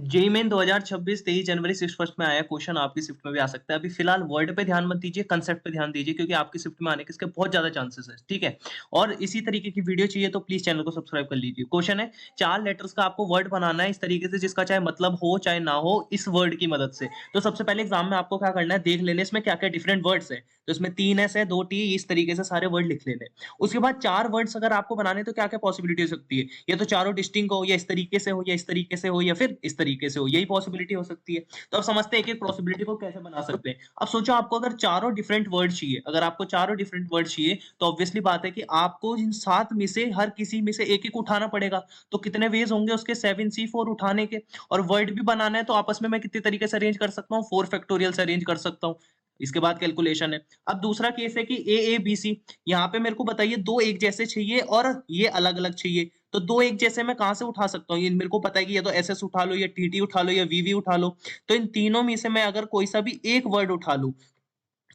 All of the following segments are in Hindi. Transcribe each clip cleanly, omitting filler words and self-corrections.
जेईई मेन 2026 23 जनवरी शिफ्ट फर्स्ट में आया है। क्वेश्चन आपकी शिफ्ट में भी आ सकता है। अभी फिलहाल वर्ड पे ध्यान मत दीजिए, कांसेप्ट पे ध्यान दीजिए क्योंकि आपकी शिफ्ट में आने के इसके बहुत ज्यादा चांसेस है। ठीक है। और इसी तरीके की वीडियो चाहिए तो प्लीज चैनल को सब्सक्राइब कर लीजिए। क्वेश्चन है, 4 लेटर्स का आपको वर्ड बनाना है इस तरीके से जिसका चाहे मतलब हो चाहे ना हो, इस वर्ड की मदद से। तो सबसे पहले एग्जाम में आपको क्या करना है, देख लेने इसमें क्या क्या डिफरेंट वर्ड्स है। तो इसमें 3 एस है, 2 टी, इस तरीके से सारे वर्ड लिख लेने। उसके बाद 4 वर्ड्स अगर आपको बनाने तो क्या क्या पॉसिबिलिटी हो सकती है। या तो चारों डिस्टिंक्ट हो, या इस तरीके से हो, या इस तरीके से हो, या फिर इस तरीके से हो, यही पॉसिबिलिटी हो सकती है। तो अब समझते हैं एक एक पॉसिबिलिटी को कैसे बना सकते हैं। अब सोचो आपको अगर चारों डिफरेंट वर्ड चाहिए, अगर आपको चारों डिफरेंट वर्ड चाहिए तो ऑब्वियसली बात है कि आपको इन 7 में से हर किसी में से एक एक उठाना पड़ेगा। तो कितने वेज होंगे उसके, 7C4 उठाने के। और वर्ड भी बनाना है तो आपस में मैं कितने तरीके से अरेंज कर सकता हूँ, 4 फैक्टोरियल से अरेंज कर सकता हूँ। इसके बाद कैलकुलेशन है। अब दूसरा केस है कि A A B C, यहाँ पे मेरे को बताइए दो एक जैसे चाहिए और ये अलग अलग चाहिए। तो दो एक जैसे मैं कहां से उठा सकता हूँ, ये मेरे को पता है कि या तो एस एस उठा लो, या टी टी उठा लो, या वी वी उठा लो। तो इन तीनों में से मैं अगर कोई सा भी एक वर्ड उठा लूं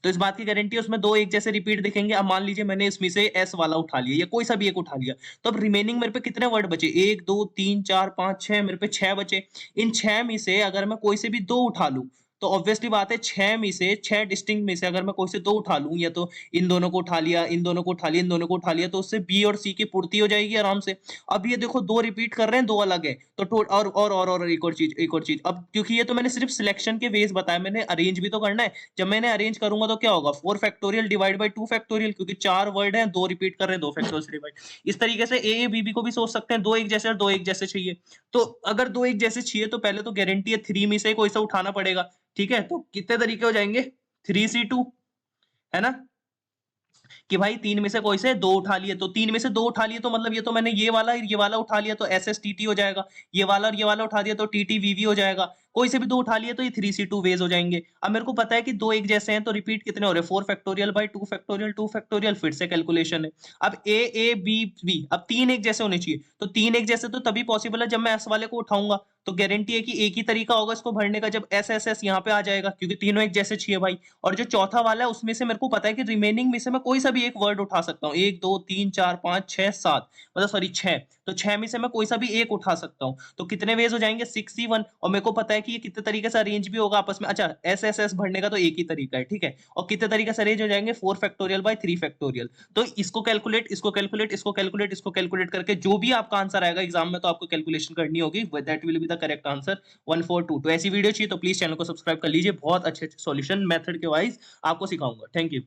तो इस बात की गारंटी है उसमें दो एक जैसे रिपीट दिखेंगे। अब मान लीजिए मैंने इसमें से एस वाला उठा लिया या कोई सा भी एक उठा लिया, तो अब रिमेनिंग मेरे पे कितने वर्ड बचे, एक दो तीन चार पांच छह, मेरे पे छह बचे। इन छह में से अगर मैं कोई से भी दो उठा लूं तो ऑब्वियसली बात है छह में से, छह डिस्टिंक्ट में से अगर मैं कोई से दो उठा लूं, या तो इन दोनों को उठा लिया, इन दोनों को उठा लिया, इन दोनों को उठा लिया, तो उससे बी और सी की पूर्ति हो जाएगी आराम से। अब ये देखो दो रिपीट कर रहे हैं, दो अलग है, तो और एक और चीज, एक और चीज। अब क्योंकि ये तो मैंने सिर्फ सिलेक्शन के वेज बताया, मैंने अरेंज भी तो करना है। जब मैंने अरेंज करूंगा तो क्या होगा, 4 फैक्टोरियल डिवाइड बाई 2 फैक्टोरियल, क्योंकि चार वर्ड हैं, दो रिपीट कर रहे हैं, दो फैक्टोरियल से डिवाइड। इस तरीके से ए बी बी को भी सोच सकते हैं, दो एक जैसे और दो एक जैसे चाहिए। तो अगर दो एक जैसे चाहिए तो पहले तो गारंटी है 3 में से कोई सा उठाना पड़ेगा। ठीक है, तो कितने तरीके हो जाएंगे, 3C2, है ना, कि भाई तीन में से कोई से दो उठा लिए, तो तीन में से दो उठा लिए तो मतलब ये तो मैंने ये वाला उठा लिया तो एस एस टी टी हो जाएगा। ये वाला और ये वाला उठा दिया तो टी टी वी वी हो जाएगा। कोई से भी दो उठा लिए तो ये 3C2 वेज हो जाएंगे। अब मेरे को पता है कि दो एक जैसे हैं तो रिपीट कितने हो रहे हैं, 4 फैक्टोरियल बाई 2 फैक्टोरियल, 2 फैक्टोरियल, फिर से कैलकुलेशन है। अब ए बी बी, अब तीन एक जैसे होने चाहिए, तो तीन एक जैसे तो तभी पॉसिबल है जब मैं एस वाले को उठाऊंगा। तो गारंटी है कि एक ही तरीका होगा इसको भरने का, जब एस एस एस यहाँ पे आ जाएगा, क्योंकि तीनों एक जैसे चाहिए भाई। और जो चौथा वाला है उसमें से मेरे को पता है कि रिमेनिंग में से मैं कोई सा भी एक वर्ड उठा सकता हूँ, एक दो तीन चार पांच छह सात, मतलब सॉरी छह, तो छह में से मैं कोई सा भी एक उठा सकता हूँ। तो कितने वेज हो जाएंगे, 6C1। और मेरे को पता है कि ये कितने तरीके से अरेंज भी होगा आपस में। अच्छा, एस एस एस भरने का तो एक ही तरीका है, ठीक है। और कितने तरीके से अरेंज हो जाएंगे, 4 फैक्टोरियल बाई 3 फैक्टोरियल। तो इसको कैलकुलेट, इसको कैलकुलेट, इसको कैलकुलेट, इसको कैलकुलेट करके जो भी आपका आंसर आएगा एग्जाम में, तो आपको कैलकुलेशन करनी होगी, that will be the correct answer 142। तो ऐसी वीडियो चाहिए तो प्लीज चैनल को सब्सक्राइब कर लीजिए, बहुत अच्छे अच्छे सॉल्यूशन मेथड के वाइज आपको सिखाऊंगा। Thank you.